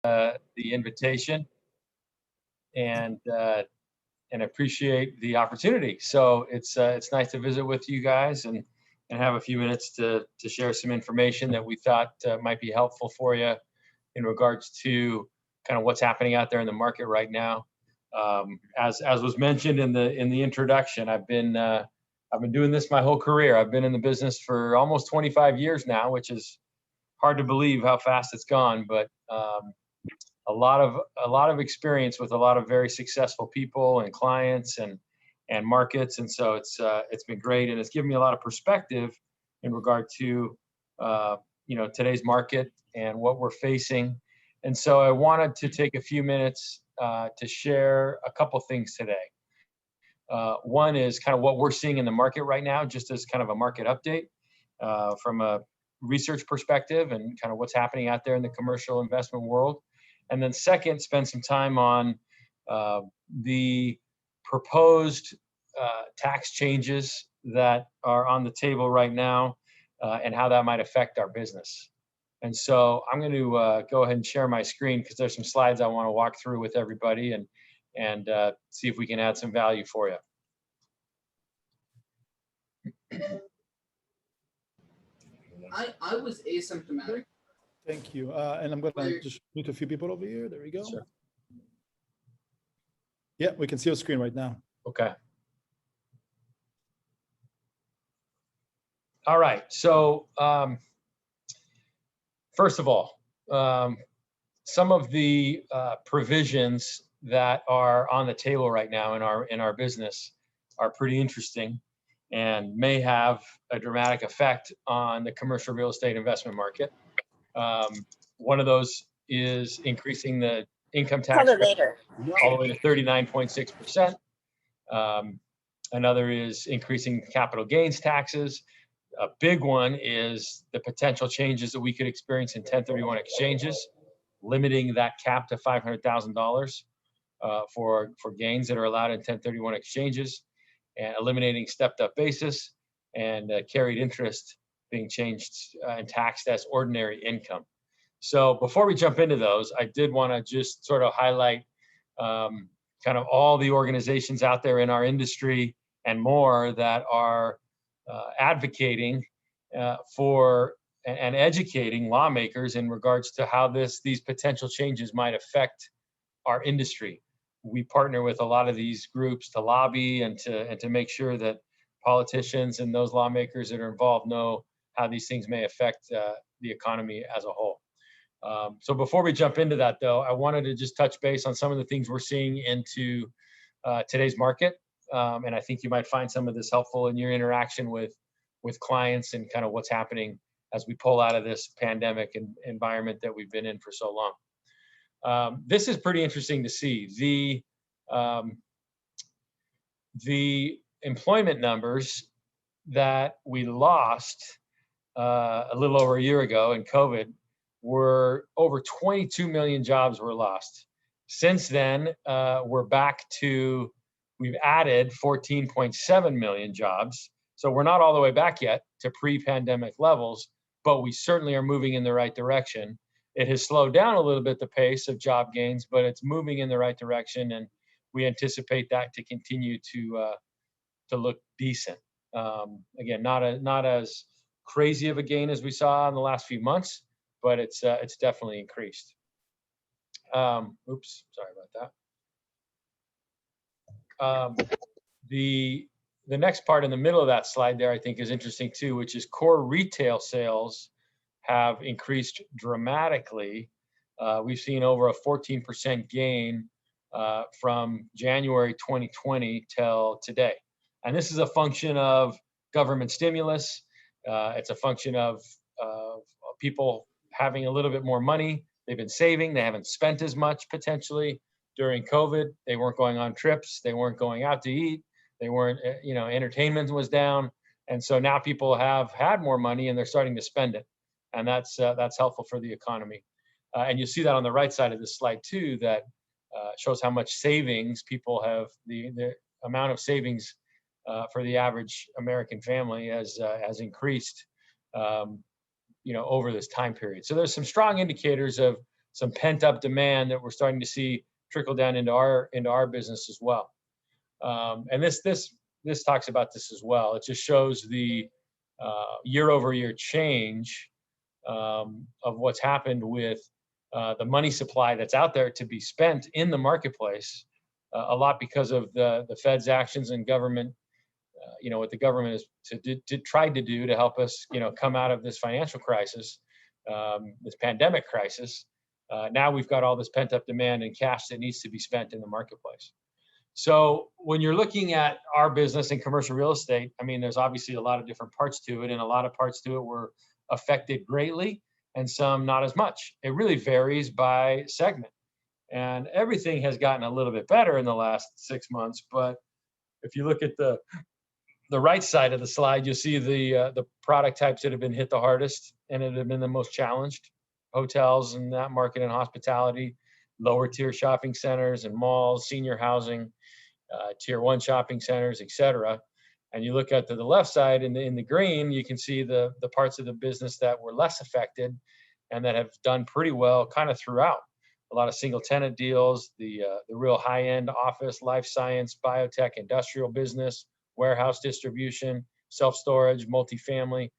the invitation and appreciate the opportunity. So it's nice to visit with you guys and have a few minutes to share some information that we thought might be helpful for you in regards to kind of what's happening out there in the market right now. As was mentioned in the introduction, I've been doing this my whole career. I've been in the business for almost 25 years now, which is hard to believe how fast it's gone, but a lot of experience with a lot of very successful people and clients and markets, and so it's been great, and it's given me a lot of perspective in regard to today's market and what we're facing. And so I wanted to take a few minutes to share a couple things today. One is kind of what we're seeing in the market right now, just as kind of a market update from a research perspective and kind of what's happening out there in the commercial investment world. And then second, spend some time on the proposed tax changes that are on the table right now and how that might affect our business. And so I'm going to go ahead and share my screen because there's some slides I want to walk through with everybody and see if we can add some value for you. I was asymptomatic. Thank you. And I'm going to just mute a few people over here. There we go. Sure. Yeah, we can see your screen right now. Okay. All right. So first of all, some of the provisions that are on the table right now in our business are pretty interesting and may have a dramatic effect on the commercial real estate investment market. One of those is increasing the income tax rate all the way to 39.6%. Another is increasing capital gains taxes. A big one is the potential changes that we could experience in 1031 exchanges, limiting that cap to $500,000 for gains that are allowed in 1031 exchanges, and eliminating stepped up basis and carried interest being changed and taxed as ordinary income. So before we jump into those, I did want to just sort of highlight kind of all the organizations out there in our industry and more that are advocating for and educating lawmakers in regards to how these potential changes might affect our industry. We partner with a lot of these groups to lobby and to make sure that politicians and those lawmakers that are involved know how these things may affect the economy as a whole. So before we jump into that, though, I wanted to just touch base on some of the things we're seeing into today's market. And I think you might find some of this helpful in your interaction with clients and kind of what's happening as we pull out of this pandemic environment that we've been in for so long. This is pretty interesting to see. The employment numbers that we lost a little over a year ago in COVID were over 22 million jobs were lost. Since then, we're back to, we've added 14.7 million jobs. So we're not all the way back yet to pre-pandemic levels, but we certainly are moving in the right direction. It has slowed down a little bit, the pace of job gains, but it's moving in the right direction, and we anticipate that to continue to look decent. Again, not as crazy of a gain as we saw in the last few months, but it's definitely increased. Oops, sorry about that. The next part in the middle of that slide there, I think, is interesting too, which is core retail sales have increased dramatically. We've seen over a 14% gain from January 2020 till today. And this is a function of government stimulus. It's a function of people having a little bit more money. They've been saving. They haven't spent as much potentially during COVID. They weren't going on trips. They weren't going out to eat. They weren't, entertainment was down. And so now people have had more money and they're starting to spend it. And that's helpful for the economy. And you see that on the right side of this slide too, that shows how much savings people have, the amount of savings for the average American family has increased, over this time period. So there's some strong indicators of some pent up demand that we're starting to see trickle down into our business as well. And this talks about this as well. It just shows the year over year change of what's happened with the money supply that's out there to be spent in the marketplace, a lot because of the Fed's actions and government, what the government is tried to do to help us, come out of this financial crisis, this pandemic crisis. Now we've got all this pent up demand and cash that needs to be spent in the marketplace. So when you're looking at our business in commercial real estate, I mean, there's obviously a lot of different parts to it, and a lot of parts to it were affected greatly and some not as much. It really varies by segment. And everything has gotten a little bit better in the last 6 months. But if you look at the right side of the slide, you'll see the product types that have been hit the hardest and that have been the most challenged: hotels and that market and hospitality, lower tier shopping centers and malls, senior housing, tier 1 shopping centers, et cetera. And you look at the left side in the green, you can see the parts of the business that were less affected and that have done pretty well kind of throughout. A lot of single tenant deals, the real high end office, life science, biotech, industrial business, warehouse distribution, self-storage, multifamily.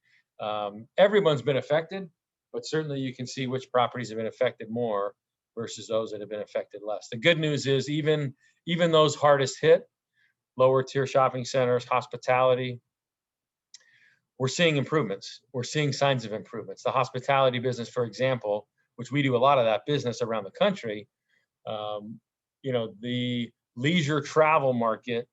Everyone's been affected, but certainly you can see which properties have been affected more versus those that have been affected less. The good news is even those hardest hit, lower tier shopping centers, hospitality, we're seeing improvements. We're seeing signs of improvements. The hospitality business, for example, which we do a lot of that business around the country, the leisure travel market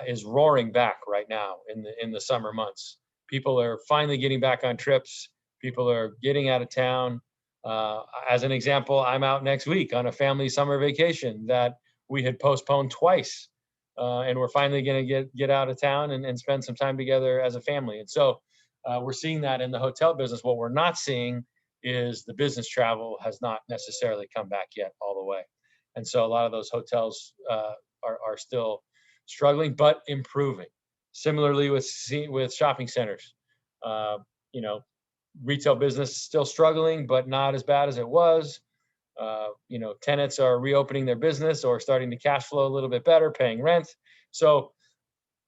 is roaring back right now in the summer months. People are finally getting back on trips. People are getting out of town. As an example, I'm out next week on a family summer vacation that we had postponed twice. And we're finally going to get out of town and spend some time together as a family. And so we're seeing that in the hotel business. What we're not seeing is the business travel has not necessarily come back yet all the way. And so a lot of those hotels are still struggling, but improving. Similarly with shopping centers, retail business still struggling, but not as bad as it was. Tenants are reopening their business or starting to cash flow a little bit better, paying rent. So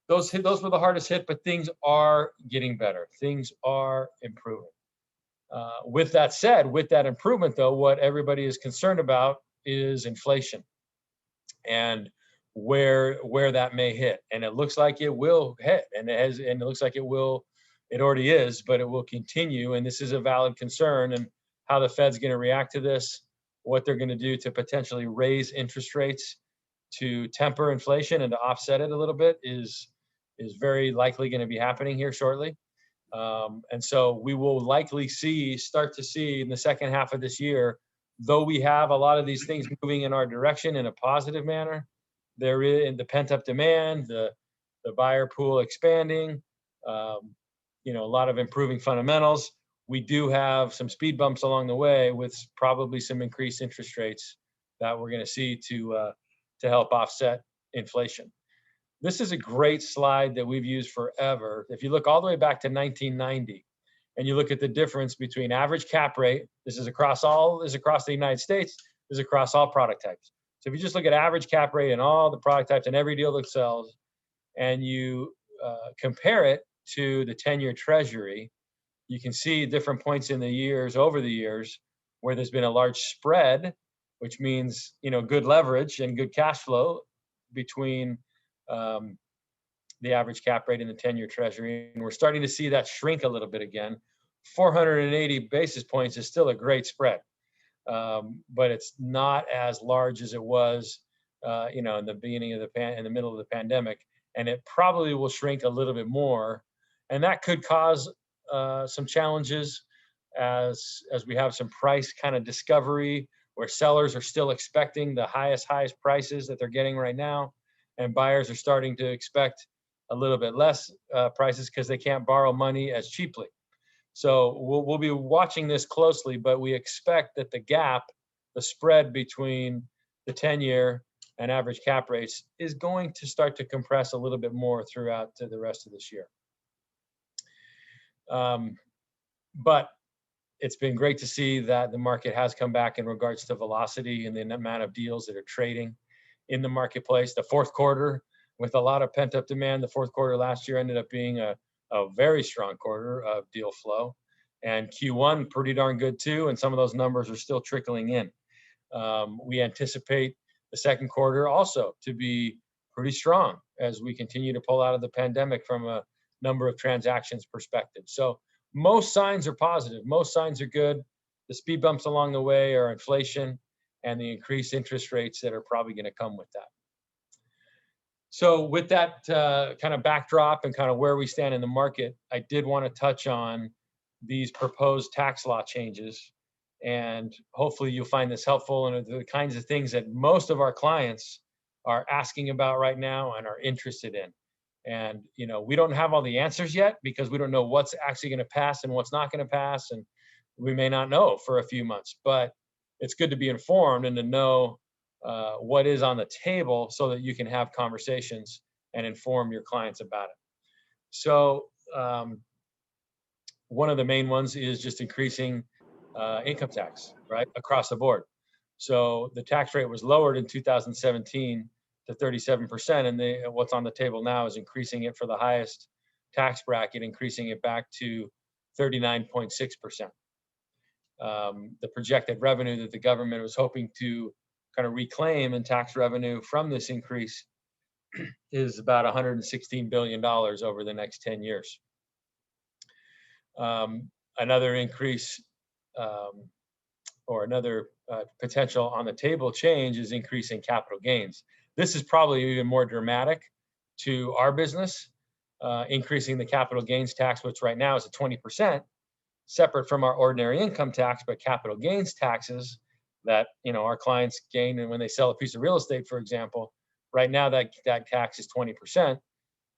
those were the hardest hit, but things are getting better. Things are improving. With that said, with that improvement though, what everybody is concerned about is inflation and where that may hit. And it looks like it will hit, and it looks like it already is, but it will continue. And this is a valid concern, and how the Fed's going to react to this, what they're going to do to potentially raise interest rates to temper inflation and to offset it a little bit is very likely going to be happening here shortly. And so we will likely start to see in the second half of this year, though we have a lot of these things moving in our direction in a positive manner, there is the pent up demand, the buyer pool expanding, a lot of improving fundamentals. We do have some speed bumps along the way with probably some increased interest rates that we're going to see to help offset inflation. This is a great slide that we've used forever. If you look all the way back to 1990, and you look at the difference between average cap rate, this is across the United States, this is across all product types. So if you just look at average cap rate and all the product types and every deal that sells, and you compare it to the 10-year Treasury, you can see different points in the years, over the years, where there's been a large spread, which means, good leverage and good cash flow between the average cap rate and the 10-year Treasury. And we're starting to see that shrink a little bit again. 480 basis points is still a great spread, but it's not as large as it was, in the beginning of in the middle of the pandemic. And it probably will shrink a little bit more. And that could cause some challenges as we have some price kind of discovery where sellers are still expecting the highest prices that they're getting right now, and buyers are starting to expect a little bit less prices because they can't borrow money as cheaply. So we'll be watching this closely, but we expect that the spread between the 10-year and average cap rates is going to start to compress a little bit more throughout the rest of this year. But it's been great to see that the market has come back in regards to velocity and the amount of deals that are trading in the marketplace. The fourth quarter, with a lot of pent-up demand, the fourth quarter last year ended up being a very strong quarter of deal flow. And Q1, pretty darn good too, and some of those numbers are still trickling in. We anticipate the second quarter also to be pretty strong as we continue to pull out of the pandemic from a number of transactions perspective. So most signs are positive. Most signs are good. The speed bumps along the way are inflation and the increased interest rates that are probably going to come with that. So with that kind of backdrop and kind of where we stand in the market, I did want to touch on these proposed tax law changes. And hopefully you'll find this helpful, and the kinds of things that most of our clients are asking about right now and are interested in. And, you know, we don't have all the answers yet because we don't know what's actually going to pass and what's not going to pass. And we may not know for a few months, but it's good to be informed and to know what is on the table so that you can have conversations and inform your clients about it. So one of the main ones is just increasing income tax, right, across the board. So the tax rate was lowered in 2017 to 37%, and what's on the table now is increasing it for the highest tax bracket, increasing it back to 39.6%. The projected revenue that the government was hoping to kind of reclaim in tax revenue from this increase is about $116 billion over the next 10 years. Another increase or another potential on the table change is increasing capital gains. This is probably even more dramatic to our business, increasing the capital gains tax, which right now is at 20%, separate from our ordinary income tax, but capital gains taxes that, you know, our clients gain and when they sell a piece of real estate, for example, right now that tax is 20%.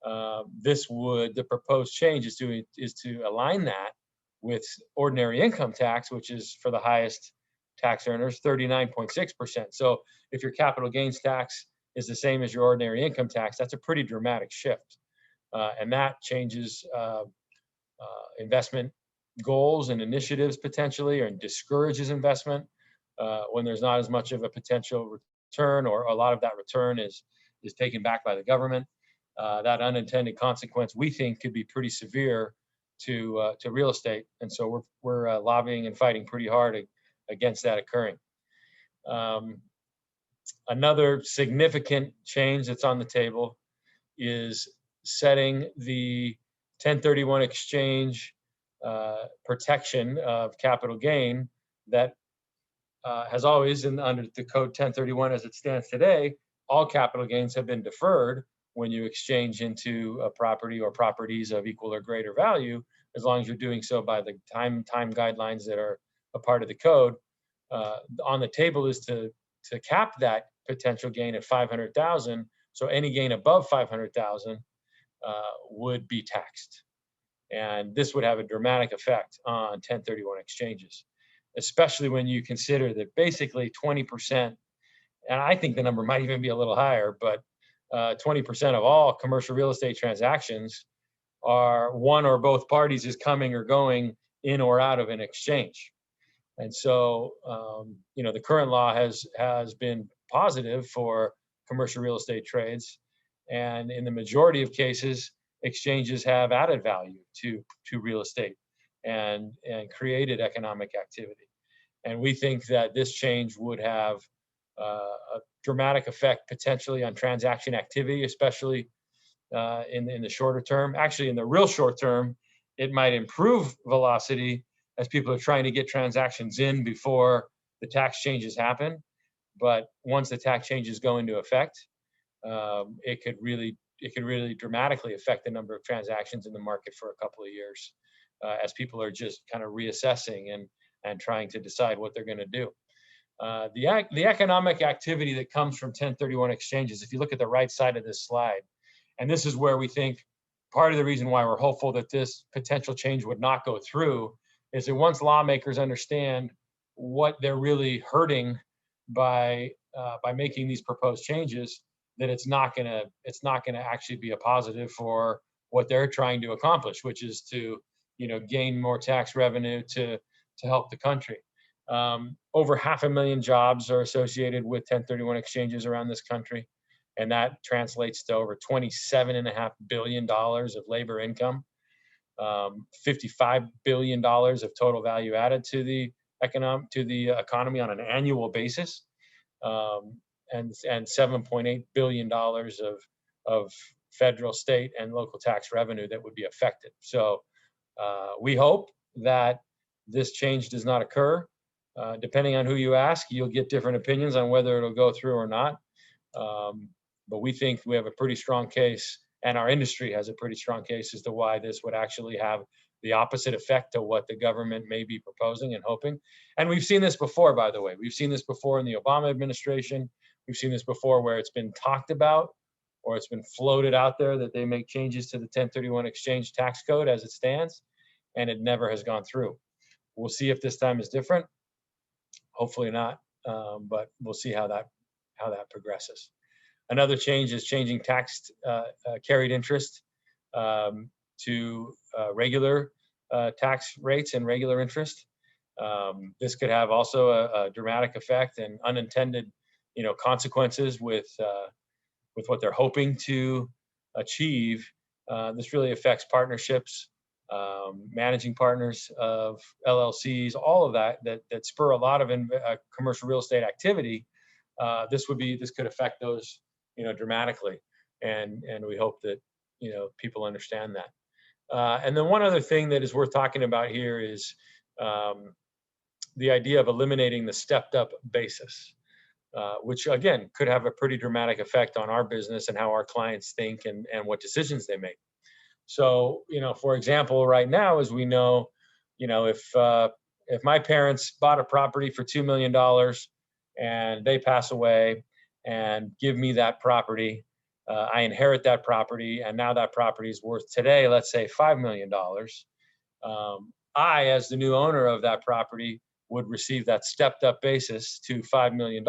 The proposed change is to align that with ordinary income tax, which is for the highest tax earners, 39.6%. So if your capital gains tax is the same as your ordinary income tax, that's a pretty dramatic shift. And that changes investment goals and initiatives potentially, or discourages investment when there's not as much of a potential return, or a lot of that return is taken back by the government. That unintended consequence, we think, could be pretty severe to real estate, and so we're lobbying and fighting pretty hard against that occurring. Another significant change that's on the table is setting the 1031 exchange protection of capital gain that has always, under the code 1031 as it stands today, all capital gains have been deferred when you exchange into a property or properties of equal or greater value, as long as you're doing so by the time guidelines that are a part of the code. On the table is to cap that potential gain at 500,000. So any gain above 500,000 would be taxed. And this would have a dramatic effect on 1031 exchanges, especially when you consider that basically 20%, and I think the number might even be a little higher, but 20% of all commercial real estate transactions are one or both parties is coming or going in or out of an exchange. And so, you know, the current law has been positive for commercial real estate trades. And in the majority of cases, exchanges have added value to real estate and created economic activity. And we think that this change would have a dramatic effect potentially on transaction activity, especially in the shorter term. Actually, in the real short term, it might improve velocity as people are trying to get transactions in before the tax changes happen. But once the tax changes go into effect, it could really dramatically affect the number of transactions in the market for a couple of years, as people are just kind of reassessing and trying to decide what they're going to do. The economic activity that comes from 1031 exchanges, if you look at the right side of this slide, and this is where we think part of the reason why we're hopeful that this potential change would not go through, is that once lawmakers understand what they're really hurting by making these proposed changes, that it's not going to actually be a positive for what they're trying to accomplish, which is to, you know, gain more tax revenue to help the country. Over 500,000 jobs are associated with 1031 exchanges around this country, and that translates to over $27.5 billion of labor income, $55 billion of total value added to the economy on an annual basis, and $7.8 billion of federal, state, and local tax revenue that would be affected. So we hope that this change does not occur. Depending on who you ask, you'll get different opinions on whether it'll go through or not. But we think we have a pretty strong case, and our industry has a pretty strong case as to why this would actually have the opposite effect to what the government may be proposing and hoping. And we've seen this before, by the way. We've seen this before in the Obama administration. We've seen this before where it's been talked about or it's been floated out there that they make changes to the 1031 exchange tax code as it stands, and it never has gone through. We'll see if this time is different. Hopefully not, but we'll see how that progresses. Another change is changing tax carried interest to regular tax rates and regular interest. This could have also a dramatic effect and unintended, consequences with what they're hoping to achieve. This really affects partnerships, managing partners of LLCs, all of that spur a lot of commercial real estate activity. This could affect those, dramatically, and we hope that people understand that. And then one other thing that is worth talking about here is the idea of eliminating the stepped-up basis, which again could have a pretty dramatic effect on our business and how our clients think and what decisions they make. So, for example, right now, as we know, if my parents bought a property for $2 million and they pass away and give me that property, I inherit that property, and now that property is worth today, let's say $5 million. I, as the new owner of that property, would receive that stepped up basis to $5 million.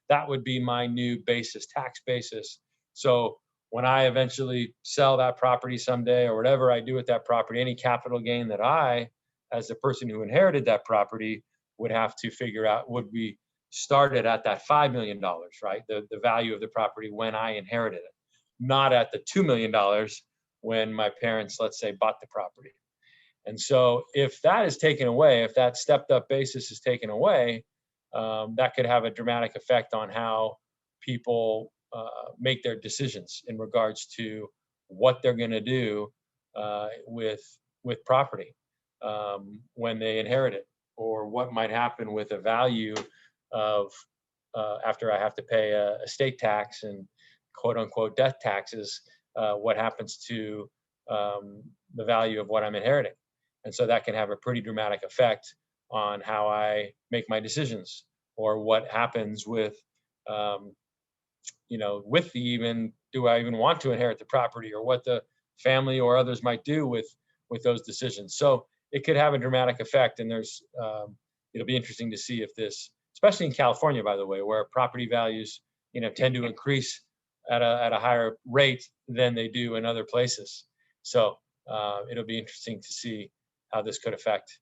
That would be my new basis, tax basis. So when I eventually sell that property someday, or whatever I do with that property, any capital gain that I, as the person who inherited that property, would have to figure out would be started at that $5 million, right? The value of the property when I inherited it, not at the $2 million when my parents, let's say, bought the property. And so if that is taken away, if that stepped up basis is taken away, that could have a dramatic effect on how people make their decisions in regards to what they're going to do with property when they inherit it, or what might happen with the value of after I have to pay a estate tax and quote unquote death taxes, what happens to the value of what I'm inheriting. And so that can have a pretty dramatic effect on how I make my decisions, or what happens with do I even want to inherit the property, or what the family or others might do with those decisions. So it could have a dramatic effect, and there's it'll be interesting to see if this, especially in California, by the way, where property values tend to increase at a higher rate than they do in other places. So it'll be interesting to see how this could affect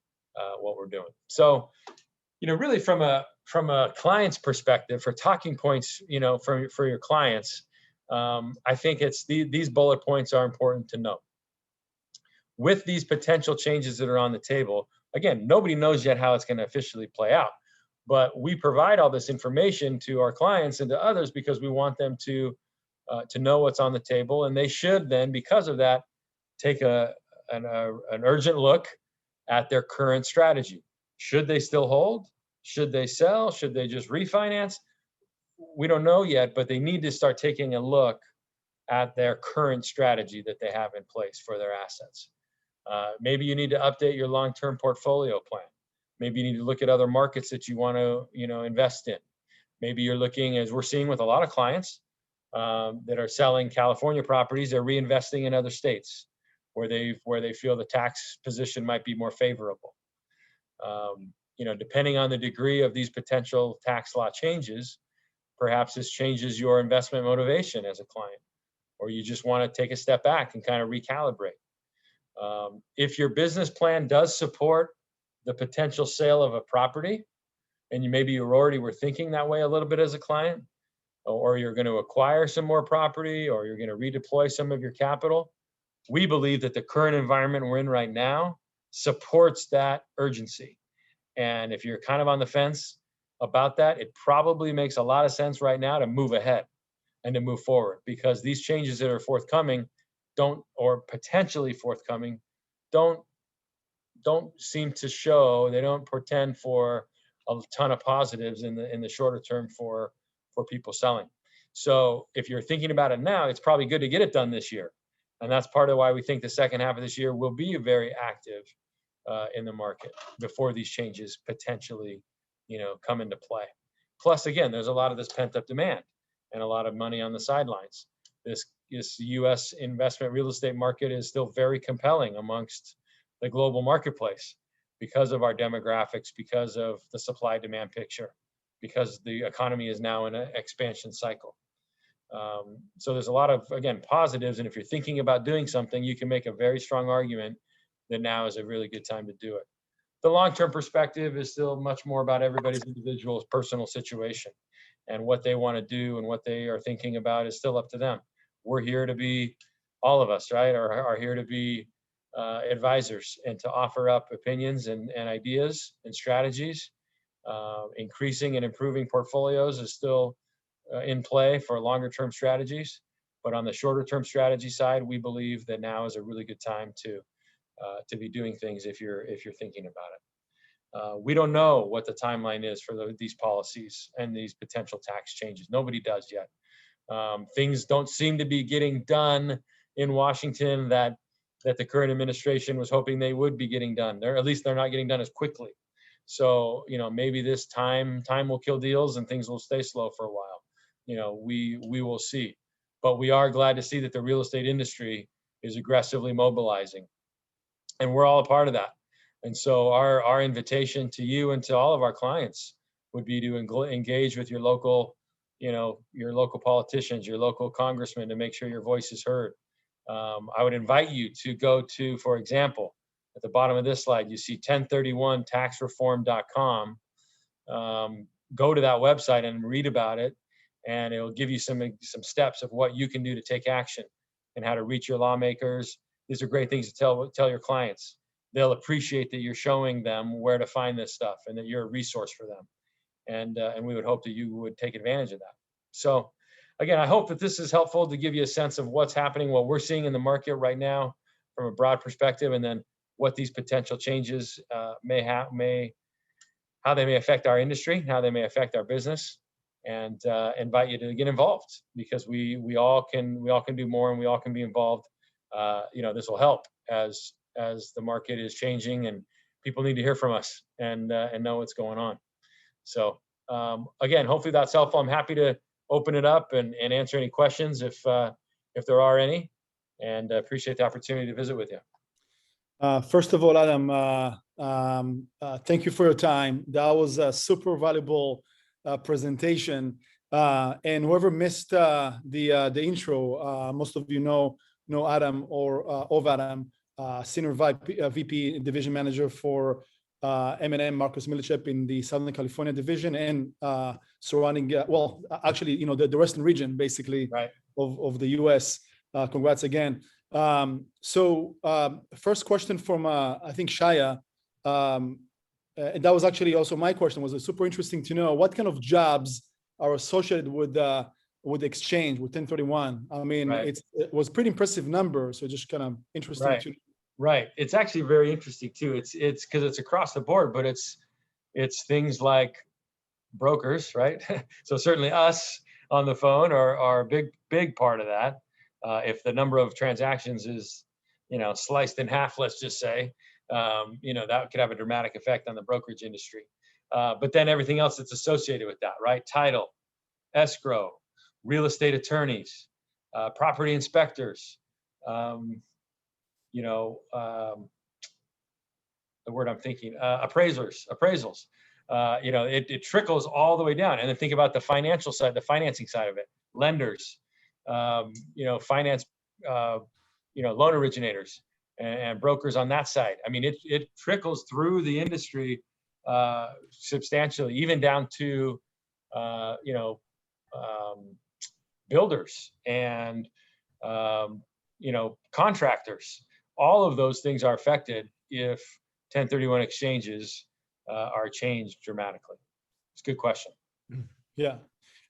what we're doing. So really from a client's perspective, for talking points, for your clients, I think it's these bullet points are important to know. With these potential changes that are on the table, again, nobody knows yet how it's going to officially play out, but we provide all this information to our clients and to others because we want them to know what's on the table, and they should then, because of that, take an urgent look at their current strategy. Should they still hold? Should they sell? Should they just refinance? We don't know yet, but they need to start taking a look at their current strategy that they have in place for their assets. Maybe you need to update your long-term portfolio plan. Maybe you need to look at other markets that you want to, invest in. Maybe you're looking, as we're seeing with a lot of clients that are selling California properties, they're reinvesting in other states where they feel the tax position might be more favorable. Depending on the degree of these potential tax law changes, perhaps this changes your investment motivation as a client, or you just want to take a step back and kind of recalibrate. If your business plan does support the potential sale of a property, and you already were thinking that way a little bit as a client, or you're going to acquire some more property, or you're going to redeploy some of your capital, we believe that the current environment we're in right now supports that urgency. And if you're kind of on the fence about that, it probably makes a lot of sense right now to move ahead and to move forward, because these changes that are forthcoming or potentially forthcoming, don't seem to show, they don't portend for a ton of positives in the shorter term for people selling. So if you're thinking about it now, it's probably good to get it done this year. And that's part of why we think the second half of this year will be very active in the market before these changes potentially, come into play. Plus, again, there's a lot of this pent-up demand and a lot of money on the sidelines. This U.S. investment real estate market is still very compelling amongst the global marketplace because of our demographics, because of the supply-demand picture, because the economy is now in an expansion cycle. So there's a lot of, again, positives. And if you're thinking about doing something, you can make a very strong argument that now is a really good time to do it. The long-term perspective is still much more about everybody's individual personal situation, and what they want to do and what they are thinking about is still up to them. We're here to be, all of us, right, are here to be advisors and to offer up opinions and ideas and strategies. Increasing and improving portfolios is still in play for longer term strategies, but on the shorter term strategy side, we believe that now is a really good time to be doing things if you're thinking about it. We don't know what the timeline is for these policies and these potential tax changes. Nobody does yet. Things don't seem to be getting done in Washington that the current administration was hoping they would be getting done. At least they're not getting done as quickly. So, maybe this time will kill deals and things will stay slow for a while. We will see. But we are glad to see that the real estate industry is aggressively mobilizing. And we're all a part of that. And so our invitation to you and to all of our clients would be to engage with your local politicians, your local congressmen, to make sure your voice is heard. I would invite you to go to, for example, at the bottom of this slide, you see 1031taxreform.com. Go to that website and read about it, and it will give you some steps of what you can do to take action and how to reach your lawmakers. These are great things to tell your clients. They'll appreciate that you're showing them where to find this stuff and that you're a resource for them. And we would hope that you would take advantage of that. So again, I hope that this is helpful to give you a sense of what's happening, what we're seeing in the market right now from a broad perspective, and then what these potential changes how they may affect our industry, how they may affect our business, and invite you to get involved, because we all can do more, and we all can be involved. This will help as the market is changing, and people need to hear from us and know what's going on. So again, hopefully that's helpful. I'm happy to open it up and answer any questions if there are any, and appreciate the opportunity to visit with you. First of all, Adam, thank you for your time. That was a super valuable presentation. And whoever missed the intro, most of you know Adam or of Adam, Senior VP Division Manager for M&M Marcus Millichap in the Southern California division and surrounding, actually, the Western region, basically, right, of the US. Congrats again. So first question from, I think, Shaya, and that was actually also my question. Was super interesting to know what kind of jobs are associated with the exchange, with 1031. I mean, right, it was pretty impressive number. So just kind of interesting. Right. Right. It's actually very interesting too. It's because it's across the board, but it's things like brokers, right? So certainly us on the phone are a big part of that. If the number of transactions is, sliced in half, let's just say, that could have a dramatic effect on the brokerage industry. But then everything else that's associated with that, right? Title, escrow, real estate attorneys, property inspectors, the word I'm thinking, appraisals. It trickles all the way down. And then think about the financial side, the financing side of it, lenders, finance, loan originators, and brokers on that side. I mean, it trickles through the industry substantially, even down to builders and contractors. All of those things are affected if 1031 exchanges are changed dramatically. It's a good question. Yeah,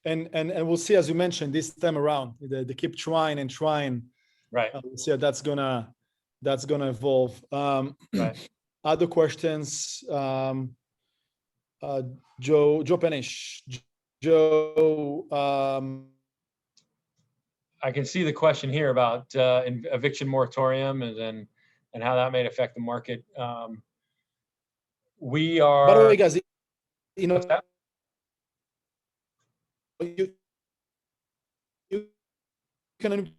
and we'll see, as you mentioned, this time around, they keep trying and trying. Right. We'll see how that's gonna evolve. Right. Other questions? Joe Penish. Joe. I can see the question here about eviction moratorium and how that may affect the market. We are. By the way, guys, you know, What's that? you can.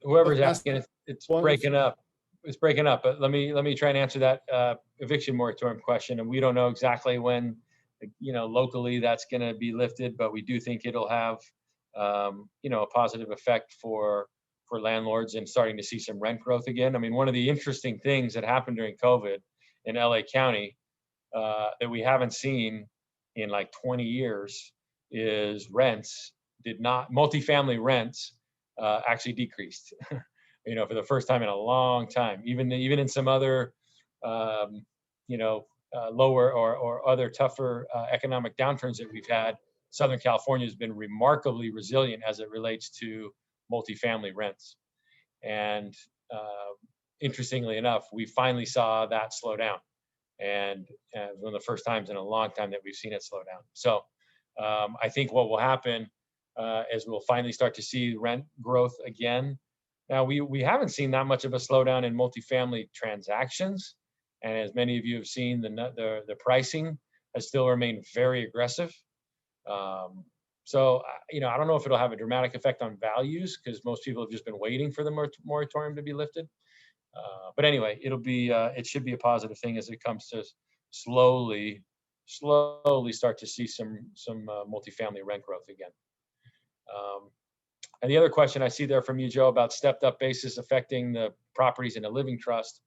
Whoever's asking, it's breaking up. It's breaking up, but let me try and answer that eviction moratorium question. And we don't know exactly when, locally that's going to be lifted, but we do think it'll have, a positive effect for landlords and starting to see some rent growth again. I mean, one of the interesting things that happened during COVID in LA County that we haven't seen in like 20 years is multifamily rents actually decreased. For the first time in a long time. Even in some other, lower or other tougher economic downturns that we've had, Southern California has been remarkably resilient as it relates to multifamily rents. And interestingly enough, we finally saw that slow down, and one of the first times in a long time that we've seen it slow down. So I think what will happen is we'll finally start to see rent growth again. Now, we haven't seen that much of a slowdown in multifamily transactions. And as many of you have seen, the pricing has still remained very aggressive. So, I don't know if it'll have a dramatic effect on values because most people have just been waiting for the moratorium to be lifted. But anyway, it should be a positive thing as it comes to slowly start to see some multifamily rent growth again. And the other question I see there from you, Joe, about stepped up basis affecting the properties in a living trust,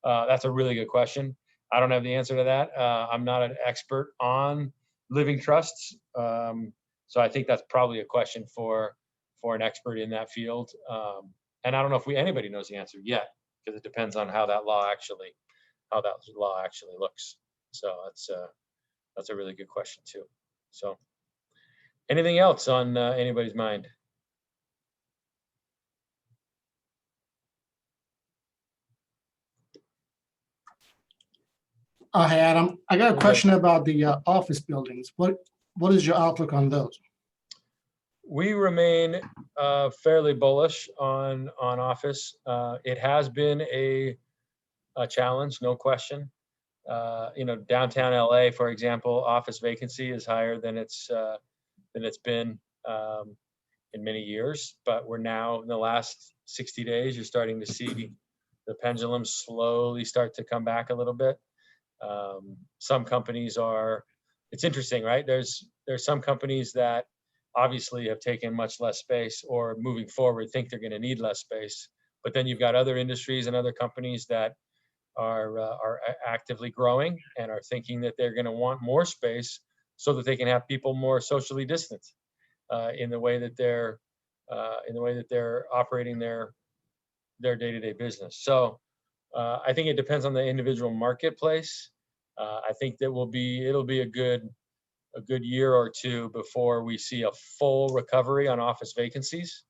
that's a really good question. I don't have the answer to that. I'm not an expert on living trusts. So I think that's probably a question for an expert in that field. And I don't know if anybody knows the answer yet, because it depends on how that law actually looks. So that's a really good question too. So anything else on anybody's mind? Hey, Adam, I got a question about the office buildings. What is your outlook on those? We remain fairly bullish on office. It has been a challenge, no question. Downtown LA, for example, office vacancy is higher than it's been in many years. But we're now in the last 60 days, you're starting to see the pendulum slowly start to come back a little bit. Some companies it's interesting, right? There's some companies that obviously have taken much less space or moving forward think they're going to need less space. But then you've got other industries and other companies that are actively growing and are thinking that they're going to want more space so that they can have people more socially distant in the way that they're operating their day-to-day business. So I think it depends on the individual marketplace. I think that it'll be a good year or two before we see a full recovery on office vacancies.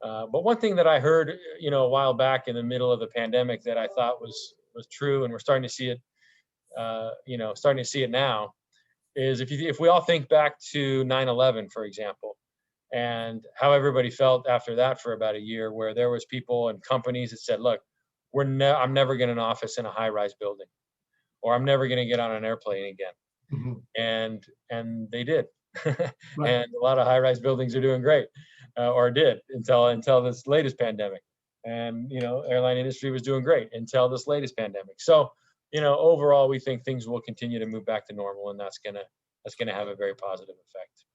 But one thing that I heard, a while back in the middle of the pandemic that I thought was true, and we're starting to see it, now, is if we all think back to 9/11, for example, and how everybody felt after that for about a year, where there was people and companies that said, look, I'm never getting an office in a high-rise building, or I'm never going to get on an airplane again. Mm-hmm. And they did. Right. And a lot of high-rise buildings are doing great, or did until this latest pandemic. And airline industry was doing great until this latest pandemic. So overall, we think things will continue to move back to normal, and that's gonna have a very positive effect.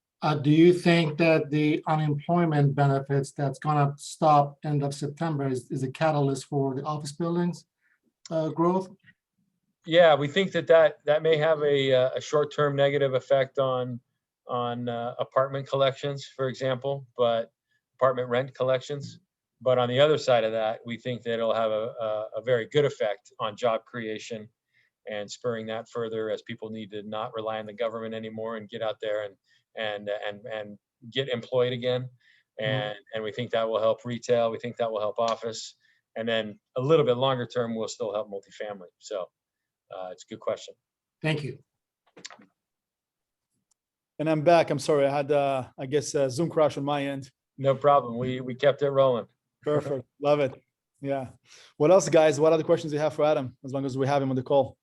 Do you think that the unemployment benefits that's gonna stop end of September is a catalyst for the office buildings growth? Yeah, we think that may have a short-term negative effect on apartment collections, for example, but apartment rent collections. But on the other side of that, we think that it'll have a very good effect on job creation and spurring that further as people need to not rely on the government anymore and get out there and get employed again. And we think that will help retail. We think that will help office. And then a little bit longer term will still help multifamily. So it's a good question. Thank you. And I'm back. I'm sorry. I had, I guess, a Zoom crash on my end. No problem. We kept it rolling. Perfect. Love it. Yeah. What else, guys? What other questions do you have for Adam, as long as we have him on the call?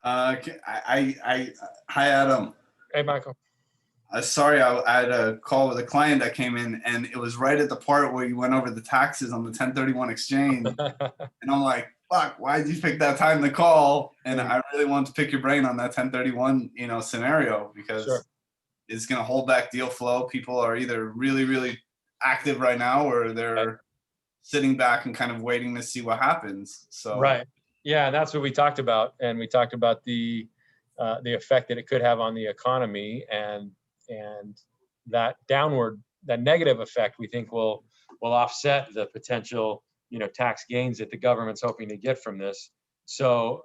Hi, Adam. Hey, Michael. Sorry, I had a call with a client that came in, and it was right at the part where you went over the taxes on the 1031 exchange. And I'm like, fuck, why did you pick that time to call? And I really wanted to pick your brain on that 1031, scenario, because Sure. It's going to hold back deal flow. People are either really, really active right now, or they're sitting back and kind of waiting to see what happens. So Right. Yeah, that's what we talked about. And we talked about the effect that it could have on the economy, and that negative effect we think will offset the potential tax gains that the government's hoping to get from this. So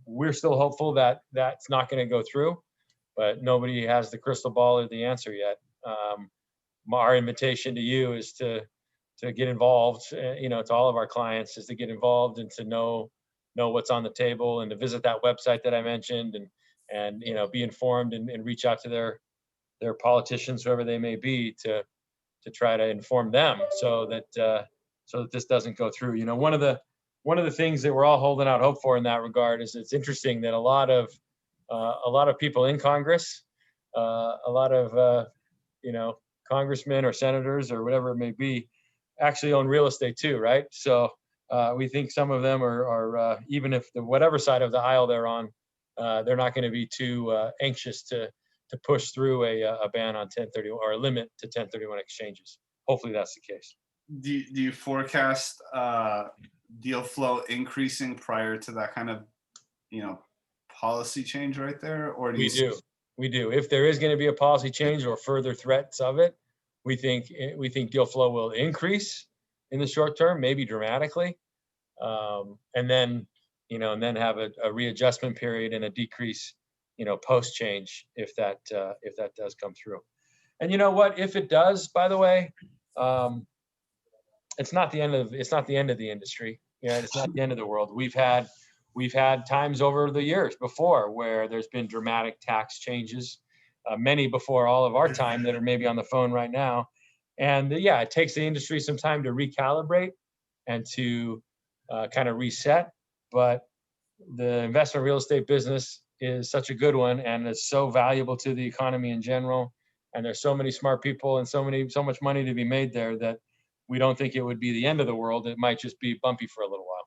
we're still hopeful that that's not going to go through, but nobody has the crystal ball or the answer yet. Our invitation to you is to get involved, to all of our clients, is to get involved and to know what's on the table, and to visit that website that I mentioned, and be informed, and reach out to their politicians, whoever they may be, to try to inform them so that this doesn't go through. One of the things that we're all holding out hope for in that regard is, it's interesting that a lot of people in Congress, a lot of congressmen or senators or whatever it may be, actually own real estate too, right? So we think some of them are even if whatever side of the aisle they're on, they're not going to be too anxious to push through a ban on 1031, or a limit to 1031 exchanges. Hopefully that's the case. do you forecast deal flow increasing prior to that kind of policy change right there, or do you We do. If there is going to be a policy change or further threats of it, we think deal flow will increase in the short term, maybe dramatically, and then have a readjustment period and a decrease, post change, if that does come through. And you know what? If it does, by the way, it's not the end of the industry. It's not the end of the world. We've had times over the years before where there's been dramatic tax changes, many before all of our time that are maybe on the phone right now. And it takes the industry some time to recalibrate and to kind of reset. But the investment real estate business is such a good one, and it's so valuable to the economy in general. And there's so many smart people and so much money to be made there, that we don't think it would be the end of the world. It might just be bumpy for a little while.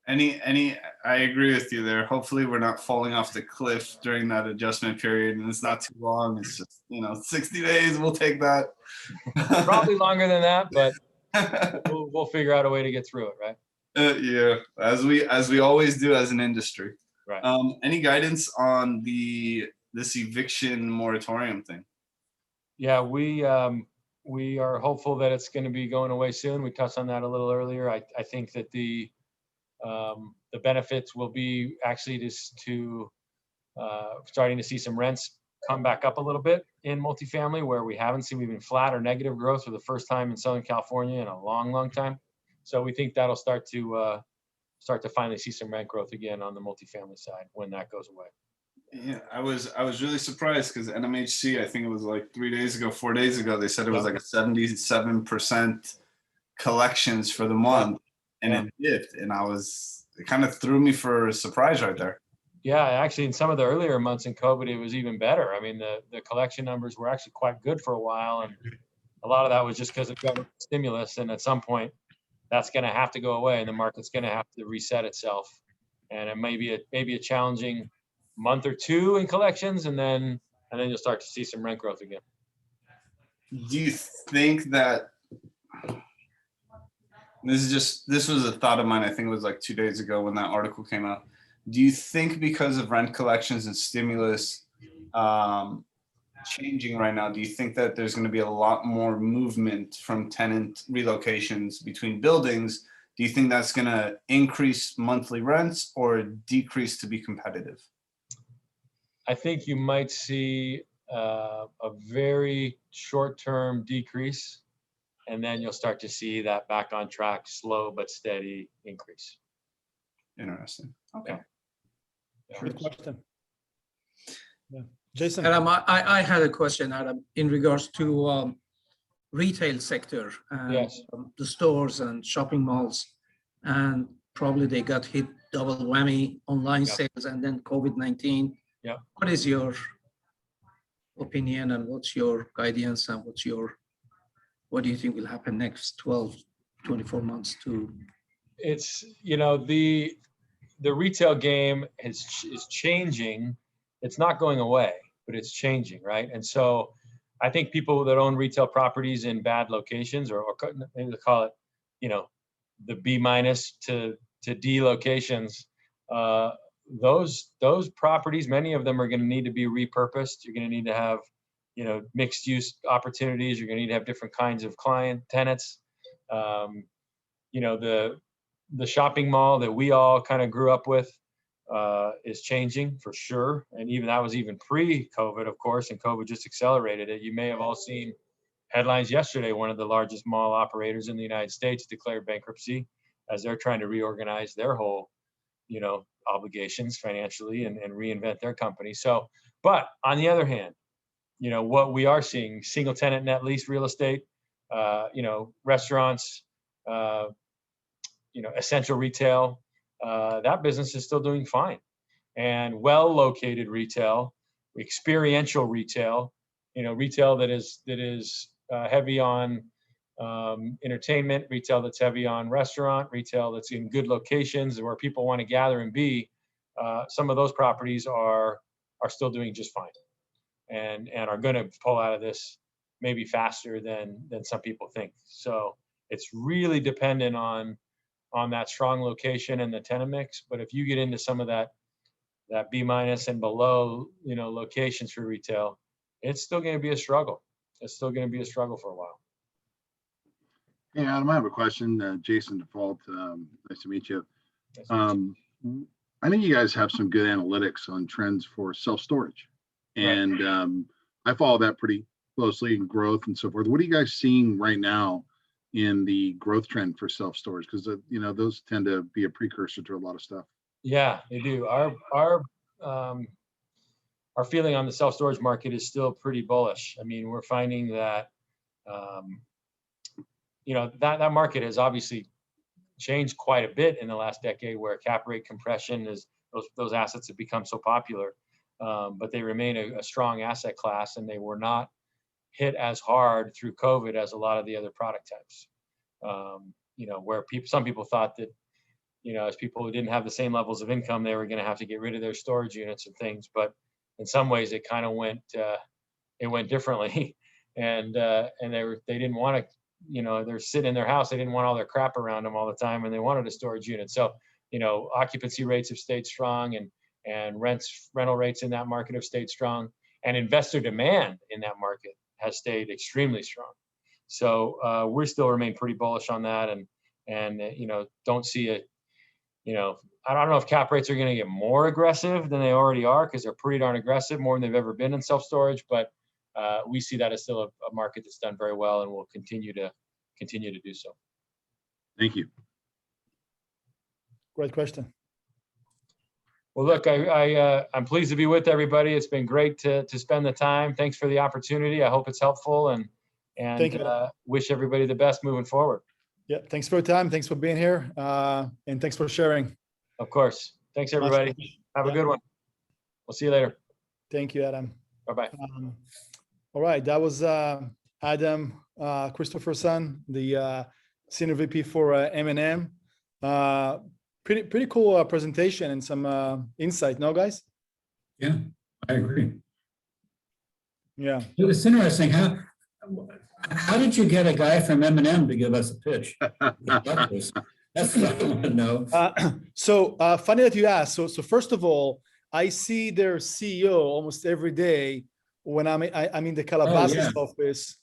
I agree with you there. Hopefully we're not falling off the cliff during that adjustment period, and it's not too long. It's just 60 days. We'll take that. Probably longer than that, but we'll figure out a way to get through it, right? Yeah, as we always do as an industry. Right. Any guidance on this eviction moratorium thing? Yeah, we are hopeful that it's going to be going away soon. We touched on that a little earlier. I think that the benefits will be actually just to starting to see some rents come back up a little bit in multifamily, where we've been flat or negative growth for the first time in Southern California in a long, long time. So we think that'll start to finally see some rent growth again on the multifamily side when that goes away. Yeah, I was really surprised, because NMHC, I think it was like 4 days ago, they said it was like a 77% collections for the month, and it dipped, and it kind of threw me for a surprise right there. Yeah, actually, in some of the earlier months in COVID, it was even better. I mean, the collection numbers were actually quite good for a while, and a lot of that was just because of government stimulus. And at some point, that's going to have to go away, and the market's going to have to reset itself. And it may be a challenging month or two in collections, and then you'll start to see some rent growth again. Do you think that this was a thought of mine, I think it was like 2 days ago when that article came out. Do you think because of rent collections and stimulus changing right now, do you think that there's going to be a lot more movement from tenant relocations between buildings? Do you think that's going to increase monthly rents or decrease to be competitive? I think you might see a very short-term decrease, and then you'll start to see that back on track, slow but steady increase. Interesting. Okay. Good question. Yeah. Jason. Adam, I had a question, Adam, in regards to retail sector and Yes. the stores and shopping malls, and probably they got hit double whammy, online Yep. sales and then COVID-19. Yep. What is your opinion and what's your guidance and what do you think will happen next 12, 24 months to? It's, the retail game is changing. It's not going away, but it's changing, right? And so I think people that own retail properties in bad locations, or maybe they call it, the B- to D locations, those properties, many of them are going to need to be repurposed. You're going to need to have, mixed use opportunities. You're going to need to have different kinds of tenants. The shopping mall that we all kind of grew up with is changing for sure. And even that was even pre-COVID, of course, and COVID just accelerated it. You may have all seen headlines yesterday. One of the largest mall operators in the United States declared bankruptcy as they're trying to reorganize their whole, obligations financially and reinvent their company. So, but on the other hand, what we are seeing, single tenant net lease real estate, restaurants, essential retail, that business is still doing fine. And well-located retail, experiential retail, retail that is heavy on entertainment, retail that's heavy on restaurant, retail that's in good locations where people want to gather and be. Some of those properties are still doing just fine, and are going to pull out of this maybe faster than some people think. So it's really dependent on that strong location and the tenant mix. But if you get into some of that B- and below, locations for retail, it's still going to be a struggle. It's still going to be a struggle for a while. Hey, Adam, I have a question. Jason Default, nice to meet you. I think you guys have some good analytics on trends for self-storage. And I follow that pretty closely in growth and so forth. What are you guys seeing right now in the growth trend for self-storage? Because, those tend to be a precursor to a lot of stuff. Yeah, they do. Our feeling on the self-storage market is still pretty bullish. I mean, we're finding that, that market has obviously changed quite a bit in the last decade, where cap rate compression is those assets have become so popular, but they remain a strong asset class, and they were not hit as hard through COVID as a lot of the other product types. Where some people thought that, as people who didn't have the same levels of income, they were going to have to get rid of their storage units and things. But in some ways, it kind of went differently, and they didn't want to. They're sitting in their house. They didn't want all their crap around them all the time, and they wanted a storage unit. So, occupancy rates have stayed strong, and rental rates in that market have stayed strong, and investor demand in that market has stayed extremely strong. So we still remain pretty bullish on that, and don't see it. I don't know if cap rates are going to get more aggressive than they already are, because they're pretty darn aggressive, more than they've ever been in self-storage. But we see that as still a market that's done very well and will continue to do so. Thank you. Great question. Well, look, I'm pleased to be with everybody. It's been great to spend the time. Thanks for the opportunity. I hope it's helpful, and Thank you. Wish everybody the best moving forward. Yeah, thanks for your time. Thanks for being here, and thanks for sharing. Of course. Thanks, everybody. Have a good one. We'll see you later. Thank you, Adam. Bye-bye. All right, that was Adam Christofferson, the Senior VP for M&M. Pretty cool presentation and some insight, no, guys? Yeah, I agree. Yeah. It was interesting. How did you get a guy from M&M to give us a pitch? That's what I want to know. Funny that you asked. So first of all, I see their CEO almost every day when I'm in the Calabasas yeah. office.